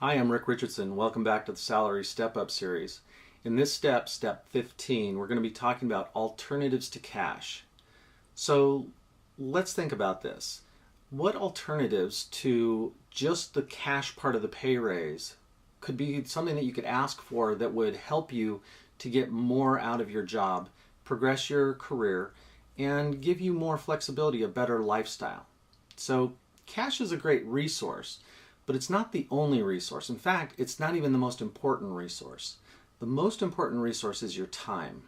Hi, I'm Rick Richardson. Welcome back to the Salary Step Up series. In this step, step 15, we're going to be talking about alternatives to cash. So let's think about this. What alternatives to just the cash part of the pay raise could be something that you could ask for that would help you to get more out of your job, progress your career, and give you more flexibility, a better lifestyle? So cash is a great resource, but it's not the only resource. In fact, it's not even the most important resource. The most important resource is your time.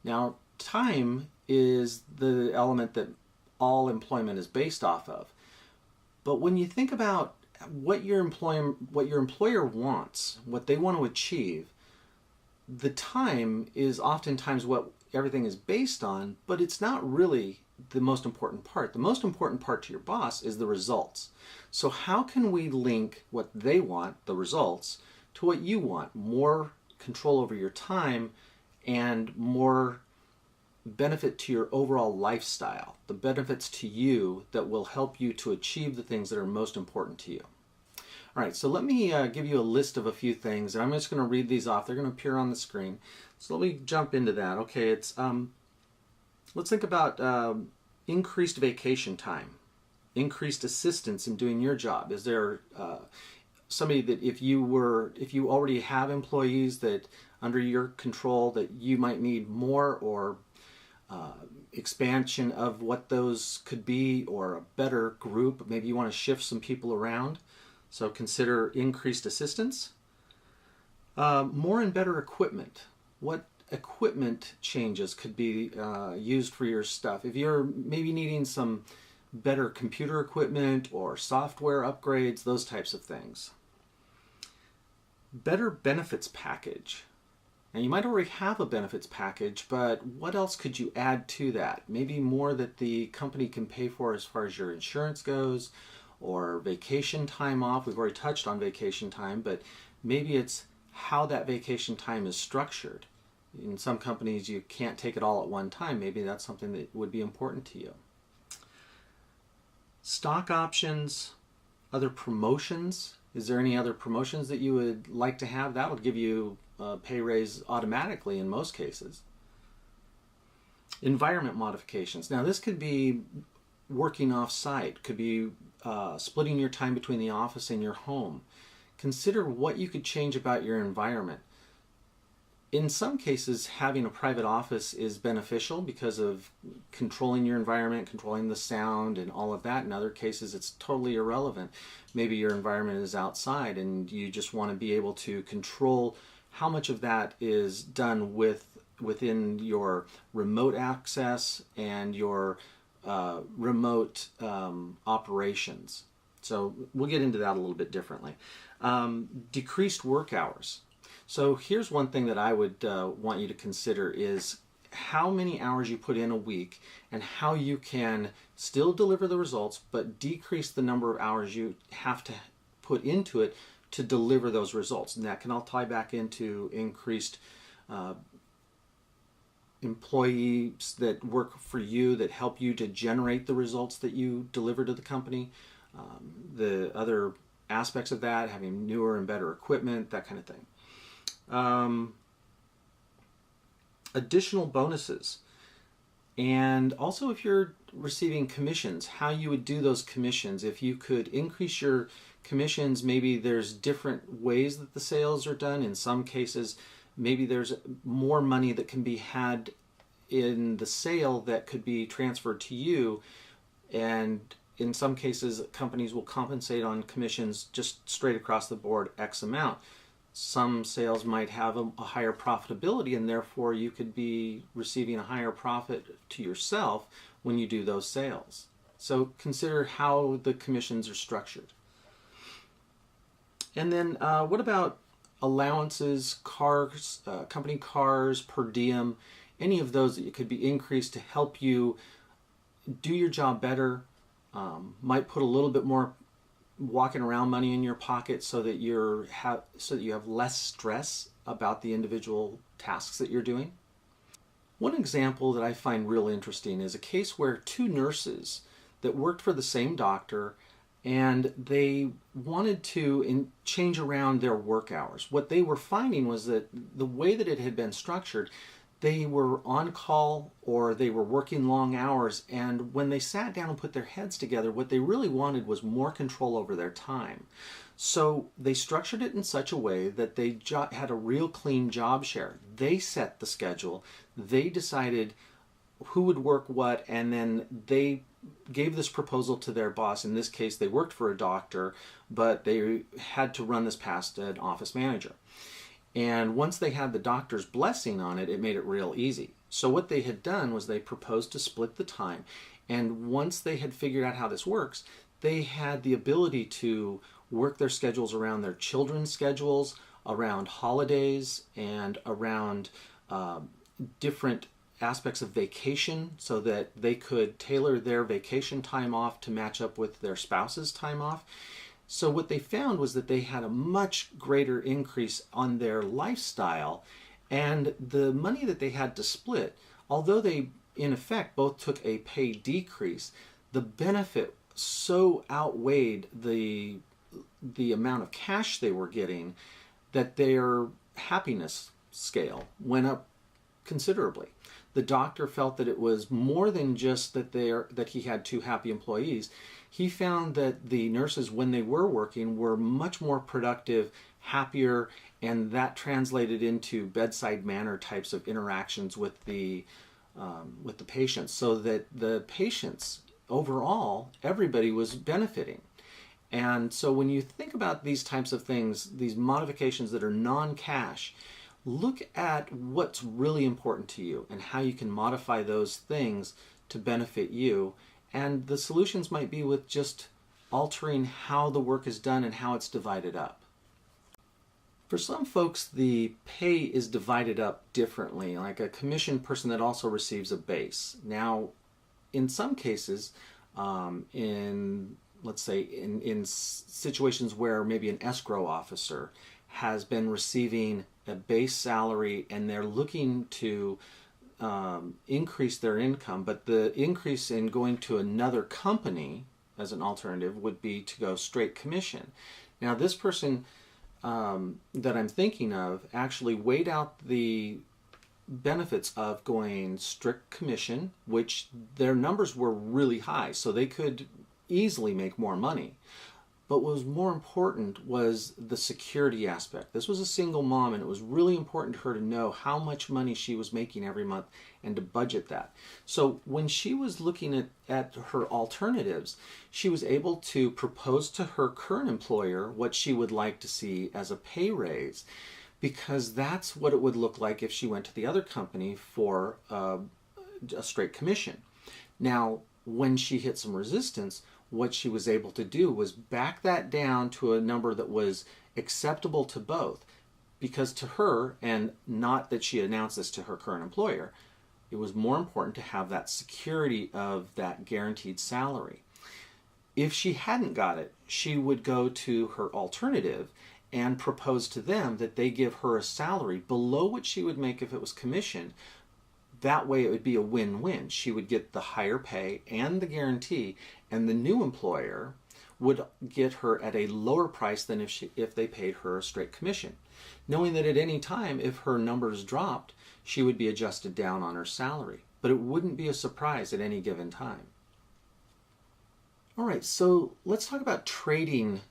Now, time is the element that all employment is based off of. But when you think about what your employer wants, what they want to achieve, the time is oftentimes what everything is based on, but it's not really the most important part. The most important part to your boss is the results. So how can we link what they want, the results, to what you want? More control over your time and more benefit to your overall lifestyle, the benefits to you that will help you to achieve the things that are most important to you. All right, so let me give you a list of a few things, and I'm just going to read these off. They're going to appear on the screen. So let me jump into that. Okay, let's think about increased vacation time, increased assistance in doing your job. Is there somebody that if you already have employees that under your control that you might need more, or expansion of what those could be, or a better group? Maybe you want to shift some people around. So consider increased assistance. More and better equipment. What equipment changes could be used for your stuff? If you're maybe needing some better computer equipment or software upgrades, those types of things. Better benefits package. Now, you might already have a benefits package, but what else could you add to that? Maybe more that the company can pay for as far as your insurance goes, or vacation time off. We've already touched on vacation time, but maybe it's how that vacation time is structured. In some companies, you can't take it all at one time. Maybe that's something that would be important to you. Stock options, other promotions. Is there any other promotions that you would like to have? That would give you a pay raise automatically in most cases. Environment modifications. Now, this could be working off-site, could be splitting your time between the office and your home. Consider what you could change about your environment. In some cases, having a private office is beneficial because of controlling your environment, controlling the sound and all of that. In other cases, it's totally irrelevant. Maybe your environment is outside and you just want to be able to control how much of that is done within your remote access and your remote operations. So we'll get into that a little bit differently. Decreased work hours. So here's one thing that I would want you to consider is how many hours you put in a week and how you can still deliver the results but decrease the number of hours you have to put into it to deliver those results. And that can all tie back into increased employees that work for you, that help you to generate the results that you deliver to the company. The other aspects of that, having newer and better equipment, that kind of thing. Additional bonuses. And also, if you're receiving commissions, how you would do those commissions. If you could increase your commissions, maybe there's different ways that the sales are done. In some cases, maybe there's more money that can be had in the sale that could be transferred to you. And in some cases, companies will compensate on commissions just straight across the board, X amount. Some sales might have a higher profitability, and therefore you could be receiving a higher profit to yourself when you do those sales. So consider how the commissions are structured. And then what about allowances, cars, company cars, per diem, any of those that could be increased to help you do your job better? Might put a little bit more walking around money in your pocket so that you have less stress about the individual tasks that you're doing. One example that I find real interesting is a case where two nurses that worked for the same doctor and they wanted to change around their work hours. What they were finding was that the way that it had been structured, they were on call or they were working long hours, and when they sat down and put their heads together, what they really wanted was more control over their time. So they structured it in such a way that they had a real clean job share. They set the schedule, they decided who would work what, and then they gave this proposal to their boss. In this case, they worked for a doctor, but they had to run this past an office manager. And once they had the doctor's blessing on it, it made it real easy. So what they had done was they proposed to split the time. And once they had figured out how this works, they had the ability to work their schedules around their children's schedules, around holidays, and around different aspects of vacation, so that they could tailor their vacation time off to match up with their spouse's time off. So what they found was that they had a much greater increase on their lifestyle, and the money that they had to split, although they in effect both took a pay decrease, the benefit so outweighed the amount of cash they were getting that their happiness scale went up considerably. The doctor felt that it was more than just that he had two happy employees. He found that the nurses, when they were working, were much more productive, happier, and that translated into bedside manner types of interactions with the patients, so that the patients overall, everybody was benefiting. And so when you think about these types of things, these modifications that are non-cash, look at what's really important to you and how you can modify those things to benefit you. And the solutions might be with just altering how the work is done and how it's divided up. For some folks, the pay is divided up differently, like a commission person that also receives a base. Now, in some cases, let's say in situations where maybe an escrow officer has been receiving a base salary and they're looking to increase their income, but the increase in going to another company as an alternative would be to go straight commission. Now, this person that I'm thinking of actually weighed out the benefits of going strict commission, which their numbers were really high, so they could easily make more money. But what was more important was the security aspect. This was a single mom, and it was really important to her to know how much money she was making every month and to budget that. So when she was looking at her alternatives, she was able to propose to her current employer what she would like to see as a pay raise, because that's what it would look like if she went to the other company for a straight commission. Now, when she hit some resistance, what she was able to do was back that down to a number that was acceptable to both, because to her, and not that she announced this to her current employer, it was more important to have that security of that guaranteed salary. If she hadn't got it, she would go to her alternative and propose to them that they give her a salary below what she would make if it was commission. That way it would be a win-win. She would get the higher pay and the guarantee, and the new employer would get her at a lower price than if they paid her a straight commission, knowing that at any time, if her numbers dropped, she would be adjusted down on her salary. But it wouldn't be a surprise at any given time. All right, so let's talk about trading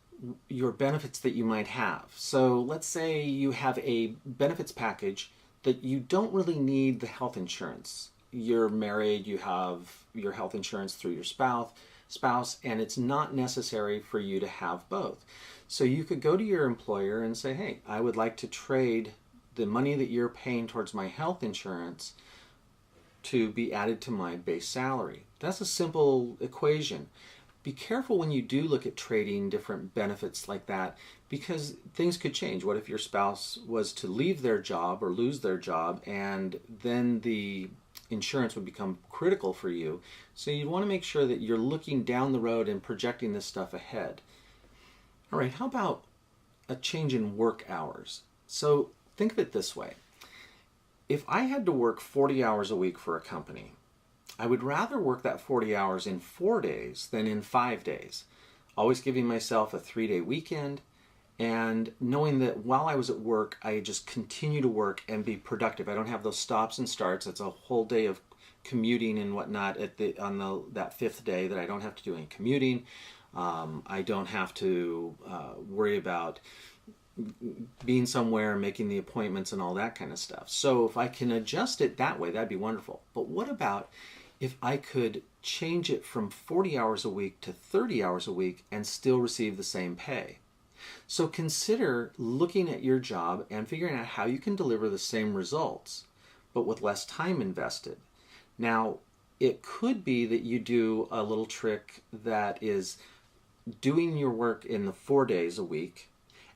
your benefits that you might have. So let's say you have a benefits package that you don't really need the health insurance. You're married, you have your health insurance through your spouse, and it's not necessary for you to have both. So you could go to your employer and say, hey, I would like to trade the money that you're paying towards my health insurance to be added to my base salary. That's a simple equation. Be careful when you do look at trading different benefits like that, because things could change. What if your spouse was to leave their job or lose their job, and then the insurance would become critical for you? So you want to make sure that you're looking down the road and projecting this stuff ahead. All right, how about a change in work hours? So think of it this way. If I had to work 40 hours a week for a company, I would rather work that 40 hours in 4 days than in 5 days. always giving myself a 3-day weekend, and knowing that while I was at work, I just continue to work and be productive. I don't have those stops and starts. It's a whole day of commuting and whatnot that fifth day that I don't have to do any commuting. I don't have to worry about being somewhere, making the appointments and all that kind of stuff. So if I can adjust it that way, that'd be wonderful. But what about if I could change it from 40 hours a week to 30 hours a week and still receive the same pay? So consider looking at your job and figuring out how you can deliver the same results, but with less time invested. Now, it could be that you do a little trick that is doing your work in the 4 days a week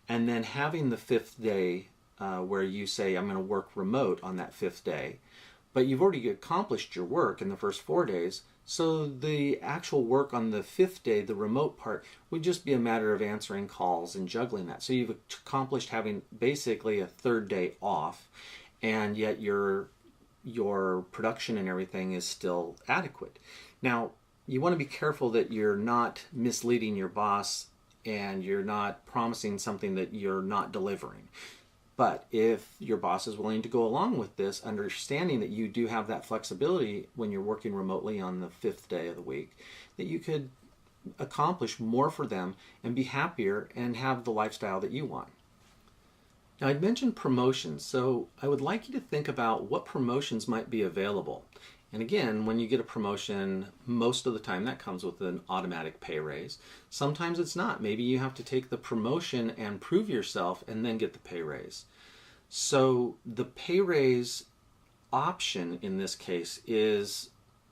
and then having the fifth day where you say, I'm going to work remote on that fifth day, but you've already accomplished your work in the first 4 days. So the actual work on the fifth day, the remote part, would just be a matter of answering calls and juggling that. So you've accomplished having basically a third day off, and yet your production and everything is still adequate. Now, you want to be careful that you're not misleading your boss and you're not promising something that you're not delivering. But if your boss is willing to go along with this, understanding that you do have that flexibility when you're working remotely on the fifth day of the week, that you could accomplish more for them and be happier and have the lifestyle that you want. Now, I'd mentioned promotions, so I would like you to think about what promotions might be available. And again, when you get a promotion, most of the time that comes with an automatic pay raise. Sometimes it's not. Maybe you have to take the promotion and prove yourself and then get the pay raise. So the pay raise option in this case is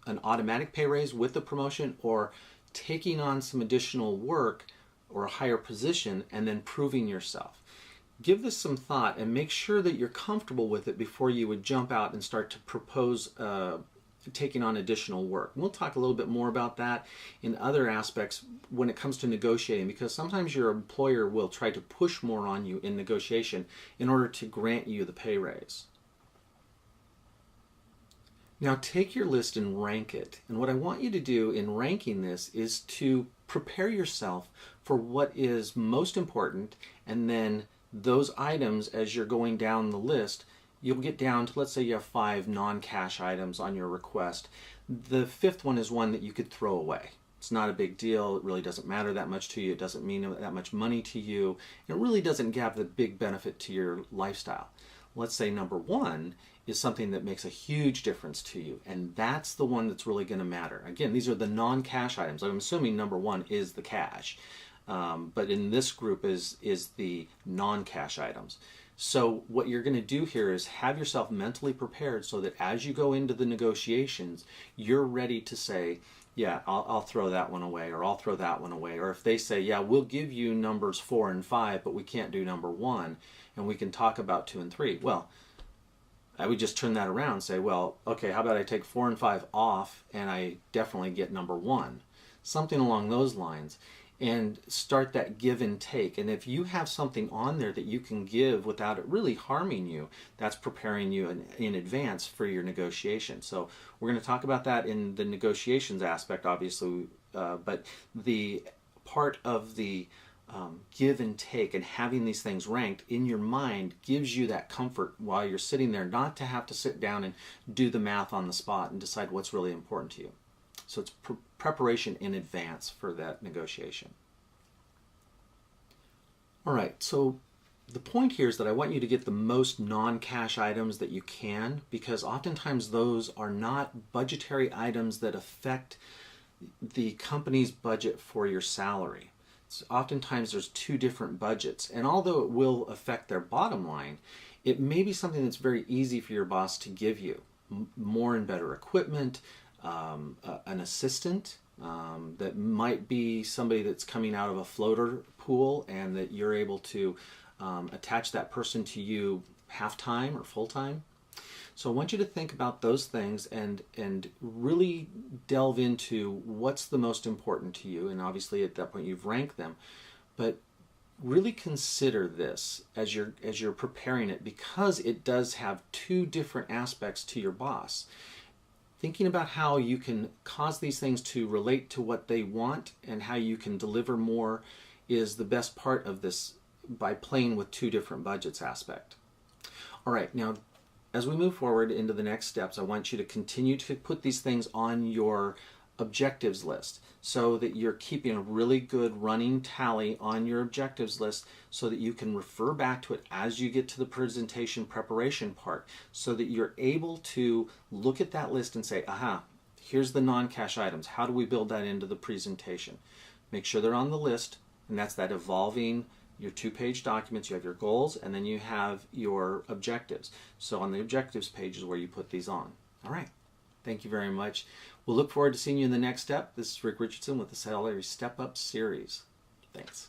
an automatic pay raise with the promotion, or taking on some additional work or a higher position and then proving yourself. Give this some thought and make sure that you're comfortable with it before you would jump out and start to propose taking on additional work. We'll talk a little bit more about that in other aspects when it comes to negotiating, because sometimes your employer will try to push more on you in negotiation in order to grant you the pay raise. Now take your list and rank it. And what I want you to do in ranking this is to prepare yourself for what is most important, and then those items, as you're going down the list, you'll get down to, let's say you have 5 non-cash items on your request. The fifth one is one that you could throw away. It's not a big deal. It really doesn't matter that much to you. It doesn't mean that much money to you. It really doesn't have the big benefit to your lifestyle. Let's say number 1 is something that makes a huge difference to you, and that's the one that's really going to matter. Again, these are the non-cash items. I'm assuming number 1 is the cash, but in this group is the non-cash items. So what you're going to do here is have yourself mentally prepared so that as you go into the negotiations, you're ready to say, yeah, I'll throw that one away, or I'll throw that one away. Or if they say, yeah, we'll give you numbers 4 and 5, but we can't do number 1, and we can talk about 2 and 3. Well, I would just turn that around and say, well, okay, how about I take 4 and 5 off and I definitely get number 1? Something along those lines. And start that give and take. And if you have something on there that you can give without it really harming you, that's preparing you in advance for your negotiation. So we're going to talk about that in the negotiations aspect, obviously, but the part of the give and take and having these things ranked in your mind gives you that comfort while you're sitting there, not to have to sit down and do the math on the spot and decide what's really important to you. So it's preparation in advance for that negotiation. All right, so the point here is that I want you to get the most non-cash items that you can, because oftentimes those are not budgetary items that affect the company's budget for your salary. So oftentimes there's 2 different budgets, and although it will affect their bottom line, it may be something that's very easy for your boss to give you. More and better equipment, an assistant that might be somebody that's coming out of a floater pool, and that you're able to attach that person to you half-time or full-time. So I want you to think about those things and really delve into what's the most important to you. And obviously at that point you've ranked them, but really consider this as you're preparing it, because it does have 2 different aspects to your boss. thinking about how you can cause these things to relate to what they want and how you can deliver more is the best part of this by playing with two different budgets aspect. All right, now as we move forward into the next steps, I want you to continue to put these things on your objectives list so that you're keeping a really good running tally on your objectives list so that you can refer back to it as you get to the presentation preparation part, so that you're able to look at that list and say, aha, here's the non-cash items. How do we build that into the presentation? Make sure they're on the list, and that's that evolving your two-page documents. You have your goals and then you have your objectives. So on the objectives page is where you put these on. All right. Thank you very much. We'll look forward to seeing you in the next step. This is Rick Richardson with the Salary Step Up series. Thanks.